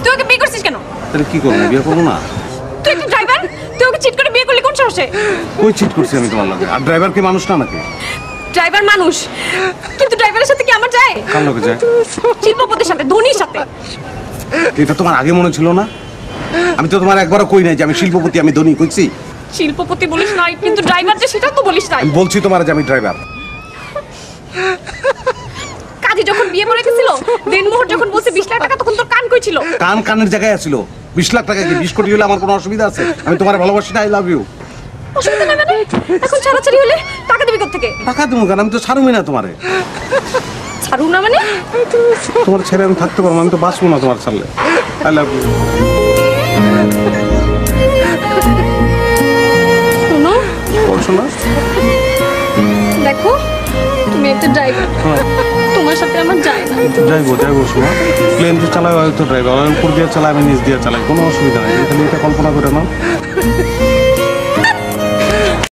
তুই ওকে বিয়ে করছিস কেন? তাহলে কি করবো, বিয়ে করবো না? তুই একটা ড্রাইভার, তুই ওকে চিট করে বিয়ে করলি কোন সাহসে? কই চিট করছি আমি তোমার লগে? আর ড্রাইভার কি মানুষ না নাকি? ড্রাইভার মানুষ, কিন্তু ড্রাইভারের সাথে কি আমার যায়? কার লগে যায়? শিল্পপতির সাথে, ধোনির সাথে। এটা তোমার আগে মনে ছিল না? আমি তো তোমার একবারও কই নাই যে আমি শিল্পপতি, আমি ধনী কইছি? শিল্পপতি বলিস নাই, কিন্তু ড্রাইভার যে সেটা তো বলিস নাই। আমি বলছি তোমার যে আমি ড্রাইভার। কাজী যখন বিয়ে করে গেছিল, দিনমোহর যখন বলছে 20 লাখ টাকা, তখন তোর কান কই ছিল? কান কানের জায়গায় আছিল। 20 লাখ টাকা কি 20 কোটি হলে আমার কোনো অসুবিধা আছে? আমি তোমার ভালোবাসি না, আই লাভ ইউ। অসুবিধা নাই মানে? এখন ছাড়াছাড়ি হলে টাকা দিবি কোথা থেকে? টাকা দেবো কেন? আমি তো ছাড়ুমি না তোমারে। ছাড়ু না মানে? তোমার ছেড়ে আমি থাকতে পারবো, আমি তো বাঁচবো না তোমার ছাড়লে। I love you. শোনো, বলছো না? দেখো তুমি একটা ড্রাইভার, তোমার সাথে আমার যায় না। যাইবো শোনো, প্লেন তো চালাই হয়তো ড্রাইভার, উপর দিয়ে চালাই, আমি নিচ দিয়ে চালাই, কোনো অসুবিধা নেই। খালি এটা কল্পনা করে নাও।